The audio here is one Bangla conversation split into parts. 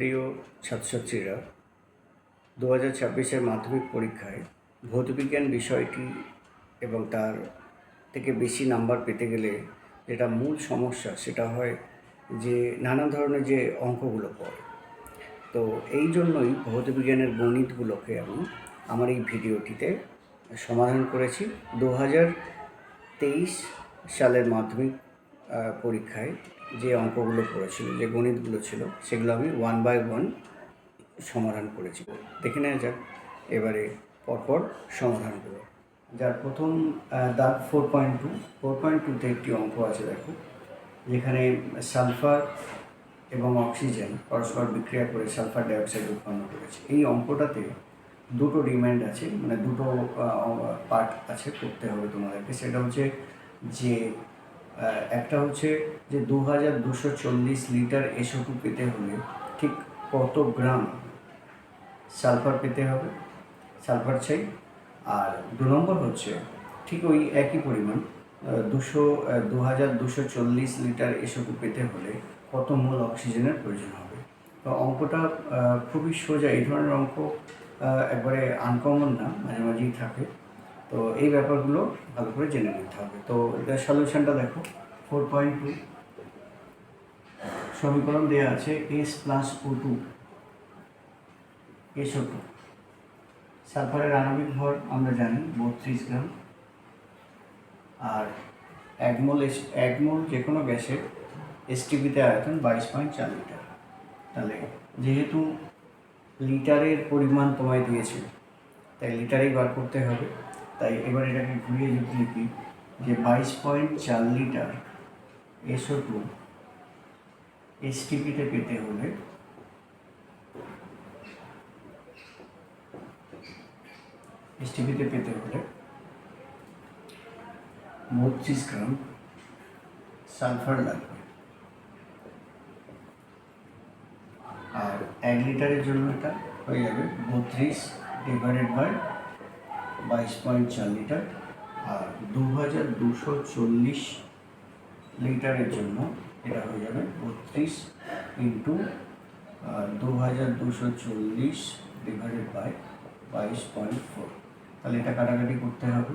প্রিয় ছাত্রছাত্রীরা, 2026-এর মাধ্যমিক পরীক্ষায় ভৌতবিজ্ঞান বিষয়টি এবং তার থেকে বেশি নাম্বার পেতে গেলে যেটা মূল সমস্যা সেটা হয় যে নানা ধরনের যে অঙ্কগুলো পড়ে। তো এই জন্যই ভৌতবিজ্ঞানের গণিতগুলোকে আমি আমার এই ভিডিওটিতে সমাধান করেছি। 2023 সালের মাধ্যমিক পরীক্ষায় যে অঙ্কগুলো পড়েছিল, যে গণিতগুলো ছিল, সেগুলো আমি 1 বাই 1 সমাধান করেছি। দেখে নেওয়া যাক এবারে পরপর সমাধানগুলো। যার প্রথম দাগ 4.2তে একটি অঙ্ক আছে, দেখো, যেখানে সালফার এবং অক্সিজেন পরস্পর বিক্রিয়া করে সালফার ডাইঅক্সাইড উৎপন্ন করেছে। এই অঙ্কটাতে দুটো রিমাইন্ড আছে, মানে দুটো পার্ট আছে, করতে হবে তোমাদেরকে। সেটা হচ্ছে যে একটা হচ্ছে যে 2240 লিটার SO2 পেতে হলে ঠিক কত গ্রাম সালফার পেতে হবে, সালফার চাই। আর 2 নম্বর হচ্ছে ঠিক ওই একই পরিমাণ 2240 লিটার SO2 পেতে হলে কত মোল অক্সিজেনের প্রয়োজন হবে। তো অঙ্কটা খুবই সোজা। এই ধরনের অঙ্ক একবারে আনকমন না, মাঝে মাঝেই থাকে। তো এই ব্যাপারগুলো ভালো করে জেনে নিতে হবে। তো এটার সলিউশনটা দেখো। 4.2 সমীকরণ দেওয়া আছে S + O2 SO2। সালফারের আণবিক ভর আমরা জানি 32 গ্রাম। আর এক মোল যে কোনো গ্যাসের STPতে আয়তন 22.4 লিটার। তাহলে যেহেতু লিটারের পরিমাণ তোমায় দিয়েছে, তাই লিটারেই বার করতে হবে। তাই এবার এটাকে ঘুরিয়ে যদি লিখি যে 22.4 লিটার SO2 STPতে পেতে হলে - 32 গ্রাম সালফার লাগবে। আর 1 লিটারের জন্য এটা হয়ে যাবে 32 ডিভাইডেড বাই 22.4 লিটার। আর 2240 লিটারের জন্য এটা হয়ে যাবে 32 ইন্টু 2240 ডিভাইডেড বাই 22.4। তাহলে এটা কাটাকাটি করতে হবে।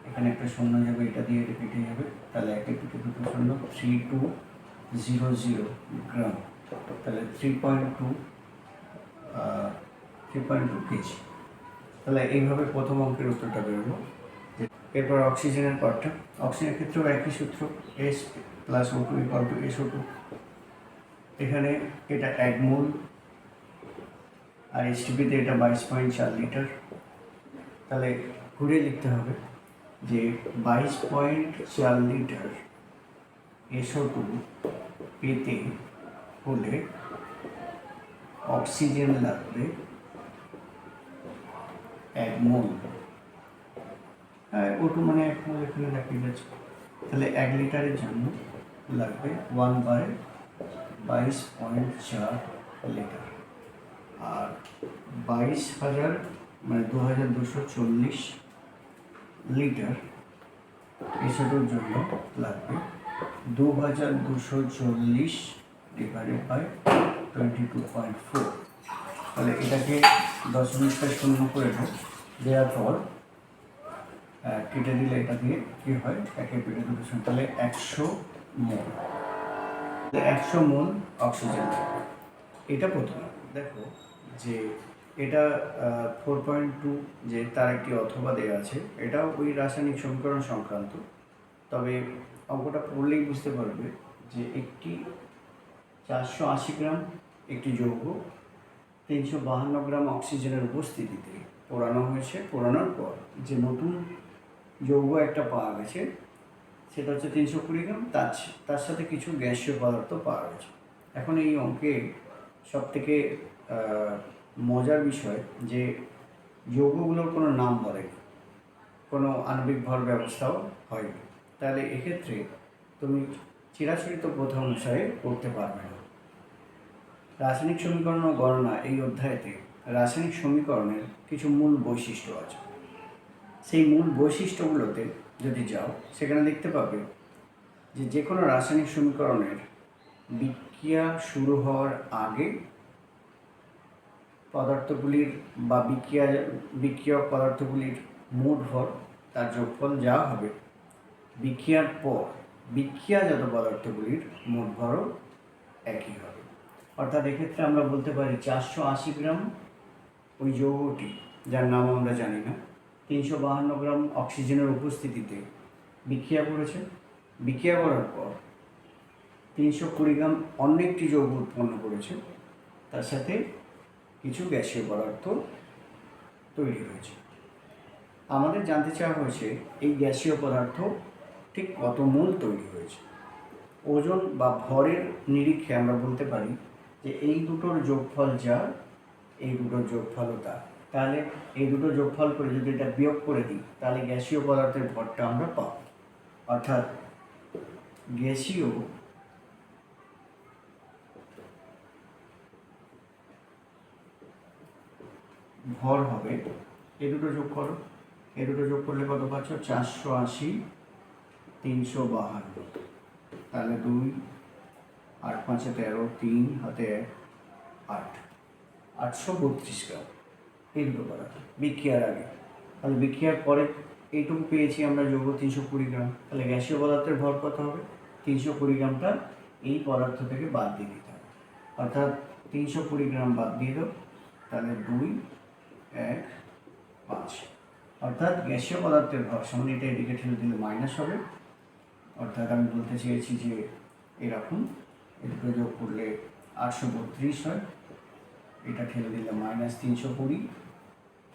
এখানে একটা শূন্য যাবে, এটা দিয়ে এটা কেটে যাবে। তাহলে একে দুটো শূন্য, 3200 গ্রাম। তাহলে 3.2 কেজি। তাহলে এইভাবে প্রথম অঙ্কের উত্তরটা বেরোলো। এরপর অক্সিজেনের পার্টটা। অক্সিজেনের ক্ষেত্রেও একই সূত্র, S + O2 = SO2। এখানে এটা 1 মোল, আর STPতে এটা 22.4 লিটার। তাহলে ঘুরিয়ে লিখতে হবে যে 22.4 লিটার SO2 পেতে হলে অক্সিজেন লাগবে 1 মোল। O2 মানে 1 মোল, এখানে দেখিয়ে যাচ্ছে। তাহলে 1 লিটারের জন্য লাগবে 1/22.4 লিটার। আর 22,000 মানে 2240 লিটার SO2-র জন্য লাগবে 2240 ডিভাইডেড বাই 22.4। তাহলে এটাকে দশমিকটা শূন্য করে দেওয়ার পর কেটে দিলে এটা দিয়ে কী হয়, একে পেটে দুটো শূন্য, তাহলে 100 মোল। 100 মোল অক্সিজেন লাগবে। এটা প্রথমে দেখো যে এটা 4.2 যে তার একটি অথবা দেওয়া আছে, এটাও ওই রাসায়নিক সমীকরণ সংক্রান্ত। তবে অঙ্কটা পড়লেই বুঝতে পারবে যে একটি 480 গ্রাম একটি যৌগ 352 গ্রাম অক্সিজেনের উপস্থিতিতে পোড়ানো হয়েছে। পোড়ানোর পর যে নতুন যৌগ একটা পাওয়া গেছে সেটা হচ্ছে 320 গ্রাম। তার সাথে কিছু গ্যাসীয় পদার্থ পাওয়া গেছে। এখন এই অঙ্কে সবথেকে মজার বিষয় যে যৌগগুলোর কোনো নাম বলেনি, কোনো আণবিক ভর ব্যবস্থাও হয়নি। তাহলে এক্ষেত্রে তুমি চিরাচরিত প্রথা অনুসারে করতে পারবে না। রাসায়নিক সমীকরণ ও গণনা এই অধ্যায়তে রাসায়নিক সমীকরণের কিছু মূল বৈশিষ্ট্য আছে। সেই মূল বৈশিষ্ট্যগুলোতে যদি যাও, সেখানে দেখতে পাবে যে কোনো রাসায়নিক সমীকরণের বিক্রিয়া শুরু হওয়ার আগে পদার্থগুলির বা বিক্রিয়ক পদার্থগুলির মোট ভর তার যোগফল যা হবে, বিক্রিয়ার পর বিক্রিয়াজাত পদার্থগুলির মোট ভরও একই হবে। অর্থাৎ এক্ষেত্রে আমরা বলতে পারি 480 গ্রাম ওই যৌগটি, যার নাম আমরা জানি না, 352 গ্রাম অক্সিজেনের উপস্থিতিতে বিক্রিয়া করেছে। বিক্রিয়া করার পর 320 গ্রাম অন্য একটি যৌগ উৎপন্ন করেছে, তার সাথে কিছু গ্যাসীয় পদার্থ তৈরি হয়েছে। আমাদের জানতে চাওয়া হয়েছে এই গ্যাসীয় পদার্থ ঠিক কত মোল তৈরি হয়েছে। ওজন বা ভরের নিরিখে আমরা বলতে পারি যে এই দুটোর যোগফল যা, এই দুটোর যোগফলও তা। তাহলে এই দুটো যোগফল করে যদি এটা বিয়োগ করে দিই, তাহলে গ্যাসীয় পদার্থের ভরটা আমরা পাব। অর্থাৎ গ্যাসীয় ভর হবে, এই দুটো যোগ করো, এই দুটো যোগ করলে কত পাচ্ছ? 480, 352, তাহলে 2 আর 5 13, 3 হাতে 8, 832 গ্রাম এই দুটো পদার্থ বিক্রিয়ার আগে। তাহলে বিক্রিয়ার পরে এইটুকু পেয়েছি আমরা যৌগ 320 গ্রাম। তাহলে গ্যাসীয় পদার্থের ভর কত হবে? 320 গ্রামটা এই পদার্থ থেকে বাদ দিয়ে দিতে হবে। অর্থাৎ 320 গ্রাম বাদ দিয়ে দাও, তাহলে 2, 1, 5। অর্থাৎ গ্যাসীয় পদার্থের ভর সমান এটা এদিকে ঠেলে দিলে মাইনাস হবে। অর্থাৎ আমি বলতে চেয়েছি যে এরকম এই দুটো যোগ করলে 832 হয়, এটা ঠেলে দিলে মাইনাস 320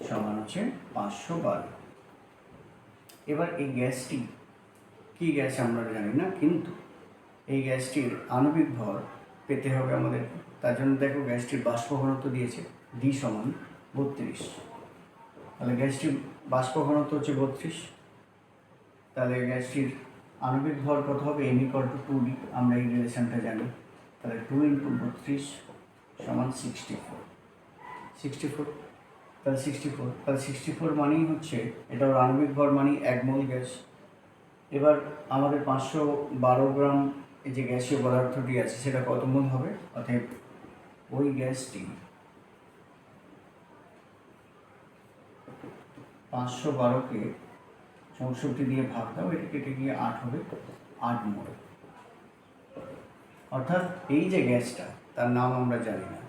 সমান হচ্ছে 512। এবার এই গ্যাসটি কী গ্যাস আমরা জানি না, কিন্তু এই গ্যাসটির আণবিক ভর পেতে হবে আমাদের। তার জন্য দেখো গ্যাসটির বাষ্প ঘনত্ব দিয়েছে ডি সমান 32। তাহলে গ্যাসটির বাষ্প ঘনত্ব হচ্ছে 32, তাহলে গ্যাসটির আণবিক ভর কত হবে? m = 2d, আমরা এই রিলেশনটা জানি। তাহলে 2 × 32 সমান 64। তাহলে 64 মানেই হচ্ছে এটা ওর আণবিক ভর মানেই 1 মোল গ্যাস। এবার আমাদের 512 গ্রাম এই যে গ্যাসীয় পদার্থটি আছে সেটা কত মোল হবে? অর্থাৎ ওই গ্যাসটি 512কে 64 দিয়ে ভাগ দাও, এটা কেটে গিয়ে 8 হবে, 8 মোল। অর্থাৎ এই যে গ্যাসটা, তার নাম আমরা জানি না,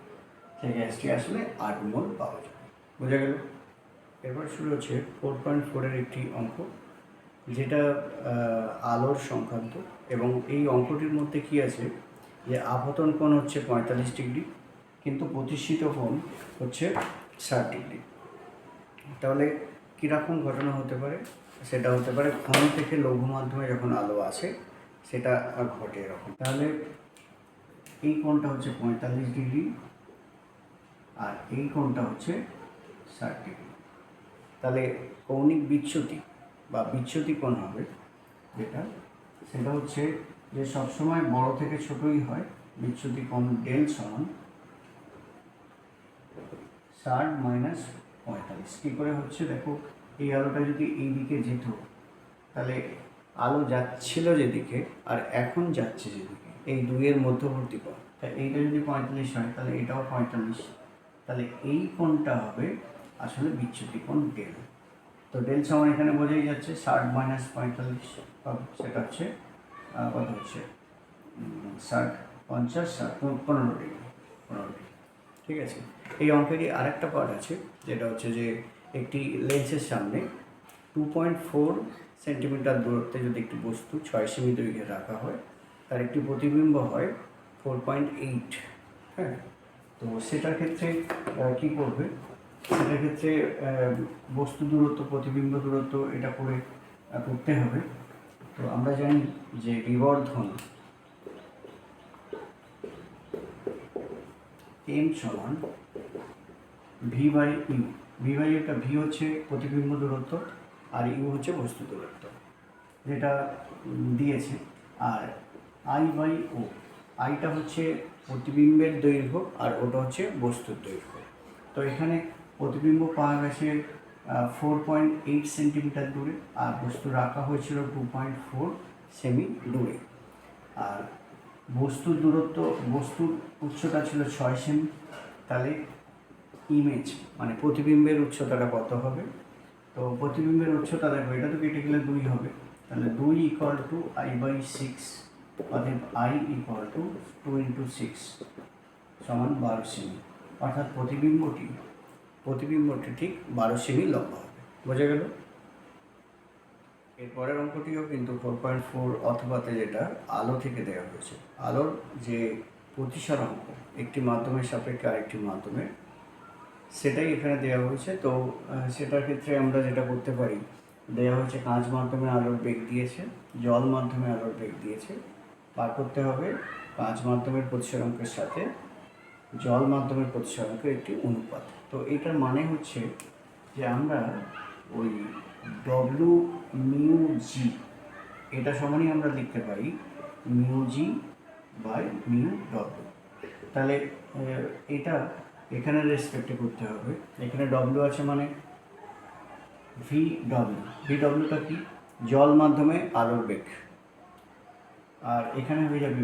সেই গ্যাসটি আসলে 8 মোল পাওয়া যাবে। বোঝা গেল? এরপর শুরু হচ্ছে 4.4-এর একটি অঙ্ক, যেটা আলোর সংক্রান্ত। এবং এই অঙ্কটির মধ্যে কি আছে যে আপতন কোণ হচ্ছে 45 ডিগ্রি, কিন্তু প্রতিষ্ঠিত কোণ হচ্ছে 60 ডিগ্রি। তাহলে কীরকম ঘটনা হতে পারে? সেটা হতে পারে ঘন থেকে লঘু মাধ্যমে যখন আলো আসে সেটা ঘটে এরকম। তাহলে এই কোণটা হচ্ছে 45 ডিগ্রি আর এই কোণটা হচ্ছে 60 ডিগ্রি। তাহলে কৌণিক বিচ্যুতি বা বিচ্যুতি কোণ হবে যেটা, সেটা হচ্ছে যে সবসময় বড় থেকে ছোটই হয়। বিচ্যুতি কোণ ডেল সমান 60 - 45। কী করে হচ্ছে দেখো, এই আলোটা যদি এই দিকে যেত, তাহলে আলো যাচ্ছিল যেদিকে আর এখন যাচ্ছে যেদিকে, এই দুইয়ের মধ্যবর্তী কোণ, তা এইটা যদি 45 হয় তাহলে এটাও 45। তাহলে এই কোণটা হবে আসলে বিচ্যুতি কোণ ডেল। তো ডেল সমান এখানে বোঝাই যাচ্ছে 60 - 45, সেটা হচ্ছে কত হচ্ছে 60, 50, 60, 15 ডিগ্রি। ঠিক আছে। এই অঙ্কেরই আরেকটা পার্ট আছে, যেটা হচ্ছে যে একটি লেন্সের সামনে 2.4 সেন্টিমিটার দূরত্বে যদি একটি বস্তু 6 সেমি দৈর্ঘ্যে রাখা হয়, তার একটি প্রতিবিম্ব হয় 4.8। হ্যাঁ, তো সেটার ক্ষেত্রে কী করবে? সেটার ক্ষেত্রে বস্তু দূরত্ব, প্রতিবিম্ব দূরত্ব এটা করে করতে হবে। তো আমরা জানি যে বিবর্ধন m সমান v/u। v/uটা v হচ্ছে প্রতিবিম্ব দূরত্ব আর u হচ্ছে বস্তু দূরত্ব, যেটা দিয়েছে। আর I/O, আইটা হচ্ছে প্রতিবিম্বের দৈর্ঘ্য আর ওটা হচ্ছে বস্তুর দৈর্ঘ্য। তো এখানে প্রতিবিম্ব পাওয়া গেছে 4.8 সেন্টিমিটার দূরে, আর বস্তু রাখা হয়েছিল 2.4 সেমি দূরে। আর বস্তুর দূরত্ব, বস্তুর উচ্চতা ছিল 6 সেমি, তাহলে ইমেজ মানে প্রতিবিম্বের উচ্চতাটা কত হবে। তো প্রতিবিম্বের উচ্চতা দেখো, এটা তো কেটে গেলে 2 হবে, তাহলে 2 ইকুয়াল টু I/6, অতএব I ইকুয়াল টু 2 × 6 সমান 12 সেমি, অর্থাৎ প্রতিবিম্বটি ঠিক 12 সেমি লম্বা হবে। বোঝা গেল? এরপরের অঙ্কটিও কিন্তু 4.4 অথবাতে, যেটা আলো থেকে দেওয়া হয়েছে। আলোর যে প্রতিসর অঙ্ক একটি মাধ্যমের সাপেক্ষে আরেকটি মাধ্যমে, সেটাই এখানে দেওয়া হয়েছে। তো সেটার ক্ষেত্রে আমরা যেটা করতে পারি, দেওয়া হয়েছে কাঁচ মাধ্যমে আলোর বেগ দিয়েছে, জল মাধ্যমে আলোর বেগ দিয়েছে, বার করতে হবে কাঁচ মাধ্যমের প্রতিসরাঙ্কের সাথে জল মাধ্যমের প্রতিসরাঙ্কের একটি অনুপাত। তো এটার মানে হচ্ছে যে আমরা ওই WμG এটা সমানই আমরা লিখতে পারি μg/μw। তাহলে এটা এখানে রেসপেক্টে করতে হবে। এখানে W আছে মানে VWটা কি? জল মাধ্যমে আলোর বেগ। আর এখানে হয়ে যাবে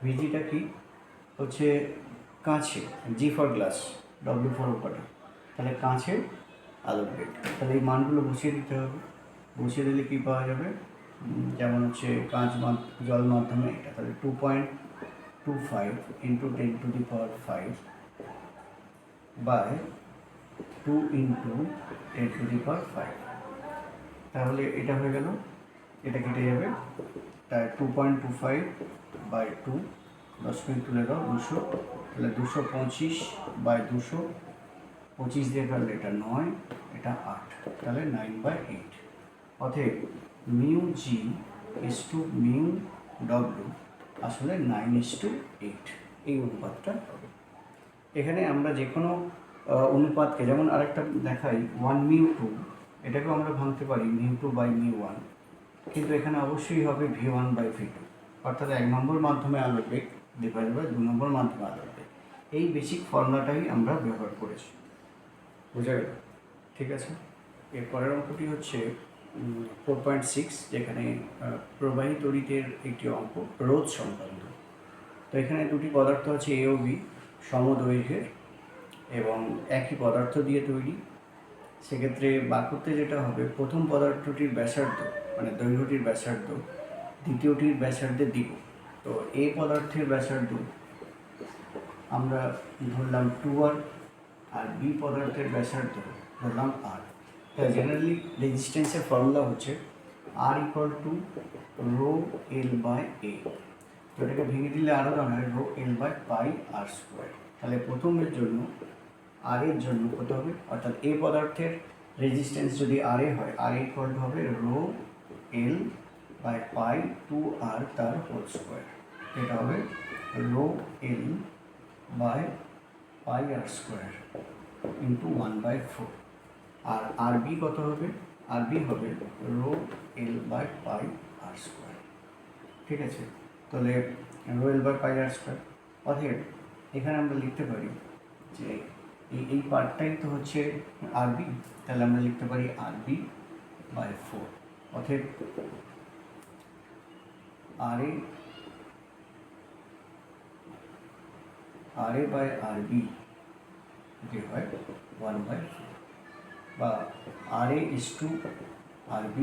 ভিজিটা কি? হচ্ছে কাঁচে, G for glass, W for water. তাহলে কাঁচে আলোর বেগ। তাহলে এই মানগুলো বসিয়ে দিতে হবে। বসিয়ে দিলে কী পাওয়া যাবে? যেমন হচ্ছে জল মাধ্যমে এটা, তাহলে 2.25 × 10⁵ বাই 2 × 10⁵। তাহলে এটা হয়ে গেল, এটা কেটে যাবে, তাই 2.25/2, 10 মিনিট তুলে দাও, 200, তাহলে 225/200, 25 দিয়ে কাটলে এটা 9, এটা 8, তাহলে 9/8। অতএব μg is to μw আসলে 9:8 এই অনুপাতটা হবে। এখানে আমরা যে কোনো অনুপাতকে, যেমন আরেকটা দেখাই 1μ2, এটাকেও আমরা ভাঙতে পারি μ2/μ1, কিন্তু এখানে অবশ্যই হবে v1/v2, অর্থাৎ 1 নম্বর মাধ্যমে আলোর বেগ ডিভাইড বাই 2 নম্বর মাধ্যমে আলোর বেগ। এই বেসিক ফর্মুলাটাই আমরা ব্যবহার করেছি। বোঝা গেল? ঠিক আছে। এর পরের অঙ্কটি হচ্ছে 4.6, যেখানে প্রবাহী তড়িতের একটি অঙ্ক, রোধ সংক্রান্ত। তো এখানে দুটি পদার্থ আছে A ও B, সমদৈর্ঘ্যের এবং একই পদার্থ দিয়ে তৈরি। সেক্ষেত্রে বার করতে যেটা হবে, প্রথম পদার্থটির ব্যাসার্ধ মানে দৈর্ঘ্যটির ব্যাসার্ধ দ্বিতীয়টির ব্যাসার্ধের দ্বিগুণ। তো A পদার্থের ব্যাসার্ধ আমরা ধরলাম 2r, আর B পদার্থের ব্যাসার্ধ ধরলাম r। তাই জেনারেলি রেজিস্ট্যান্সের ফর্মুলা হচ্ছে R = ρl/a। তো এটাকে ভেঙে দিলে আরও দাঁড়ায় ρl/πr²। তাহলে প্রথমের জন্য আর এর জন্য কত হবে, অর্থাৎ এ পদার্থের রেজিস্ট্যান্স যদি আর এ হয়, আর ইকুয়াল হবে ρl/π2r তার হোল স্কোয়ার। এটা হবে ρl/πr² ইন্টু 1/4। আর আরবি কত হবে? আরবি হবে ρl/πr²। ঠিক আছে, তাহলে ρl/πr²। অতএব এখানে আমরা লিখতে পারি যে এই পার্টটাই তো হচ্ছে আরবি, তাহলে আমরা লিখতে পারি rb/4। অতএব RA/RB যে হয় 1/4, বা RA/RB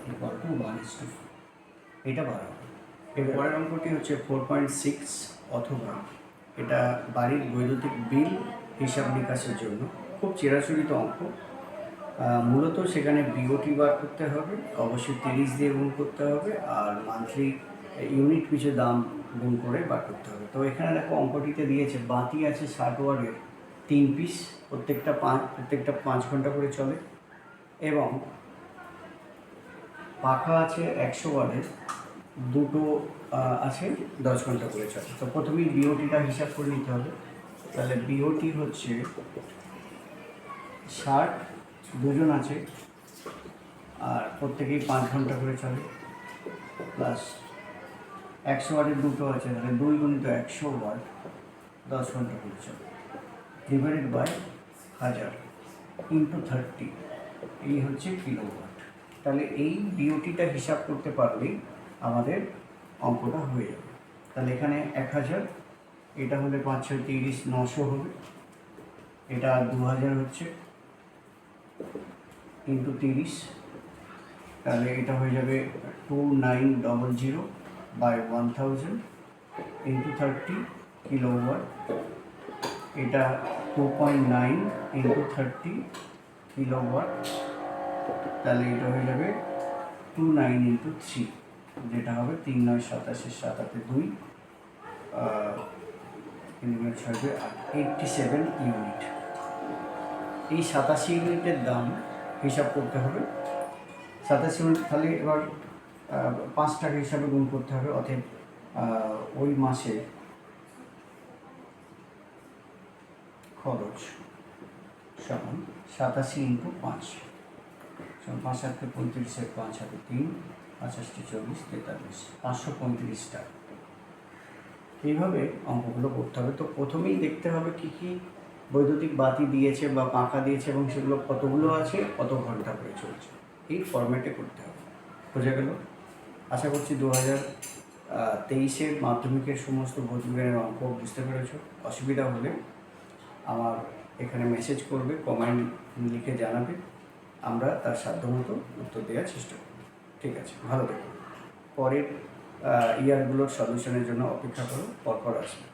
= 1:4। এটা বলা হবে। এরপরের অঙ্কটি হচ্ছে 4.6, অথবা এটা বাড়ির বৈদ্যুতিক বিল হিসাব নিকাশের জন্য খুব চিরাচরিত অঙ্ক। মূলত সেখানে বিওটি বার করতে হবে, অবশ্যই 30 দিয়ে গুণ করতে হবে, আর মান্থলি ইউনিট পিছু দাম গুণ করে বার করতে হবে। তো এখানে দেখো অঙ্কটিতে দিয়েছে বাতি আছে 60 ওয়াটের 3 পিস, প্রত্যেকটা 5 ঘন্টা করে চলে, এবং পাখা আছে 100 ওয়াটের, দুটো আছে 10 ঘন্টা করে চলে। তো প্রথমেই বিওটিটা হিসাব করে নিতে হবে। তাহলে বিওটি হচ্ছে 60, দুজন আছে, আর প্রত্যেকেই 5 ঘন্টা করে চলে, প্লাস 100 ওয়াটের দুটো আছে, তাহলে 2 × 100 ওয়াট 10 ঘন্টা করে চলে, ডিভাইডেড বাই 1000 ইন্টু 30, এই হচ্ছে কিলোওয়াট। তাহলে এই বিওটিটা হিসাব করতে পারলেই আমাদের অঙ্কটা হয়ে যাবে। তাহলে এখানে 1000, এটা হলে 5 × 6 = 30, 900 হবে, এটা 2000 হচ্ছে ইন্টু 30, তাহলে এটা হয়ে যাবে 2900 বাই 1000 ইন্টু 30 কিলোওয়াট। এটা 2.9 ইন্টু 30 কিলোওয়াট, তাহলে এটা হয়ে যাবে 29 ইন্টু 3, যেটা হবে 3 9 87, 7 8 2, 87 ইউনিট। এই 87 ইউনিটের দাম হিসাব করতে হবে। 87 ইউনিট তাহলে এবার 5 টাকা হিসাবে গুণ করতে হবে, অতএব ওই মাসে খরচ সমান 87 ইন্টু 5, 5 7 35, 5 হাতে 3, 85 40 43, 535 টাকা। এইভাবে অঙ্কগুলো করতে হবে। তো প্রথমেই দেখতে হবে কী কী বৈদ্যুতিক বাতি দিয়েছে বা পাখা দিয়েছে এবং সেগুলো কতগুলো আছে, কত ঘন্টা করে চলছে, এই ফরম্যাটে করতে হবে। বোঝা গেল? আশা করছি 2023-এর মাধ্যমিকের সমস্ত ভৌতবিজ্ঞানের অঙ্ক বুঝতে পেরেছ। অসুবিধা হলে আমার এখানে মেসেজ করবে, কমেন্ট লিখে জানাবে, আমরা তার সাধ্যমতো উত্তর দেওয়ার চেষ্টা করব। ঠিক আছে, ভালো থেকো। পরের ইয়ারগুলোর সলিউশনের জন্য অপেক্ষা করো, পরপর আসবে।